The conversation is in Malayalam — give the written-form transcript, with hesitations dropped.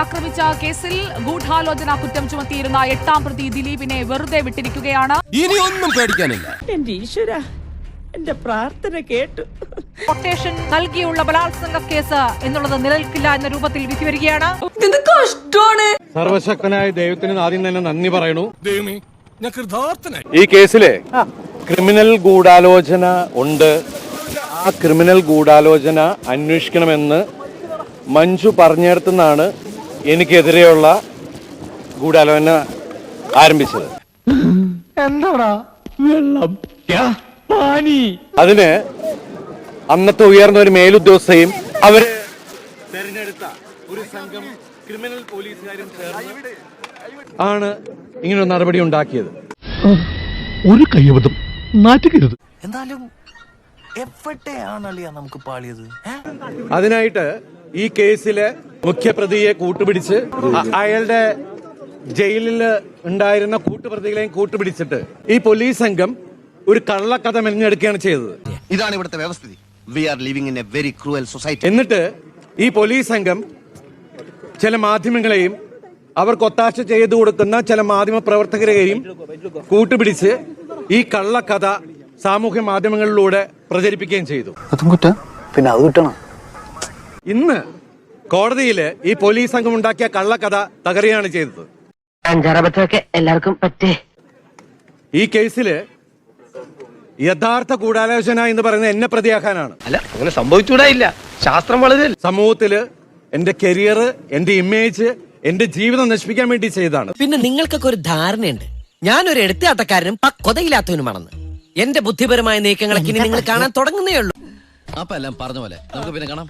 ആക്രമിച്ച കേസിൽ ഗൂഢാലോചന കുറ്റം ചുമത്തിയിരുന്ന 8ാം പ്രതി ദിലീപിനെ വെറുതെ വിട്ടിരിക്കുകയാണ്. ഇനിയൊന്നും പേടിക്കാനില്ല. എന്റെ ഈശ്വര, എന്റെ പ്രാർത്ഥന കേട്ടു. കൊട്ടേഷൻ നൽകിയുള്ള ബലാത്സംഗ കേസ് എന്നുള്ളത് നിലനിൽക്കില്ല എന്ന രൂപത്തിൽ വിധി വരികയാണ്. സർവശക്തനായ ദൈവത്തിന് ആദ്യം തന്നെ നന്ദി പറയണു. ഈ കേസിലെ ക്രിമിനൽ ഗൂഢാലോചന ഉണ്ട്. ആ ക്രിമിനൽ ഗൂഢാലോചന അന്വേഷിക്കണമെന്ന് മഞ്ജു പറഞ്ഞിടത്തുനിന്നാണ് എനിക്കെതിരെയുള്ള ഗൂഢാലോചന ആരംഭിച്ചത്. എന്താടാ വെള്ളം അതിന് അന്നത്തെ ഉയർന്ന ഒരു മേലുദ്യോഗസ്ഥയും അവര് തെരഞ്ഞെടുത്ത ഒരു സംഘം ക്രിമിനൽ പോലീസുകാരും ചേർന്ന് ആണ് ഇങ്ങനൊരു നടപടി ഉണ്ടാക്കിയത്. ഒരു കയ്യബദ്ധം നാറ്റുകരുത്. എന്തായാലും എവിടെയാണല്ലേ നമുക്ക് പാളിയത്? അതിനായിട്ട് ഈ കേസിലെ മുഖ്യപ്രതിയെ കൂട്ടുപിടിച്ച് അയാളുടെ ജയിലിൽ ഉണ്ടായിരുന്ന കൂട്ടുപ്രതികളെയും കൂട്ടുപിടിച്ചിട്ട് ഈ പോലീസ് സംഘം ഒരു കള്ളക്കഥ മെനഞ്ഞെടുക്കുകയാണ് ചെയ്തത്. ഇതാണ് ഇവിടുത്തെ വ്യവസ്ഥിതി. We are living in a very cruel society. എന്നിട്ട് ഈ പോലീസ് സംഘം ചില മാധ്യമങ്ങളെയും അവർക്ക് ഒത്താശ ചെയ്തു കൊടുക്കുന്ന ചില മാധ്യമ പ്രവർത്തകരെയും കൂട്ടുപിടിച്ച് ഈ കള്ളക്കഥ സാമൂഹ്യ മാധ്യമങ്ങളിലൂടെ പ്രചരിപ്പിക്കുകയും ചെയ്തു. പിന്നെ അത് കിട്ടണം. ഇന്ന് കോടതിയില് ഈ പോലീസ് സംഘം ഉണ്ടാക്കിയ കള്ളക്കഥ തകരുകയാണ് ചെയ്തത്. അഞ്ചാറബത്തൊക്കെ എല്ലാവർക്കും പറ്റേ. ഈ കേസില് യഥാർത്ഥ ഗൂഢാലോചന എന്ന് പറയുന്നത് എന്നെ പ്രതിയാക്കാനാണ്. അല്ല, അങ്ങനെ സംഭവിച്ചൂടായില്ല. ശാസ്ത്രം വളരെ സമൂഹത്തില് എന്റെ കരിയർ, എന്റെ ഇമേജ്, എന്റെ ജീവിതം നശിപ്പിക്കാൻ വേണ്ടി ചെയ്തതാണ്. പിന്നെ നിങ്ങൾക്കൊക്കെ ഒരു ധാരണയുണ്ട്, ഞാനൊരു എടുത്താട്ടക്കാരനും പക്വതയില്ലാത്തവനുമാണെന്ന്. എന്റെ ബുദ്ധിപരമായ നീക്കങ്ങളൊക്കെ ഇനി നിങ്ങൾ കാണാൻ തുടങ്ങുന്നേ ഉള്ളൂ. അപ്പൊ എല്ലാം പറഞ്ഞ പോലെ നമുക്ക് പിന്നെ കാണാം.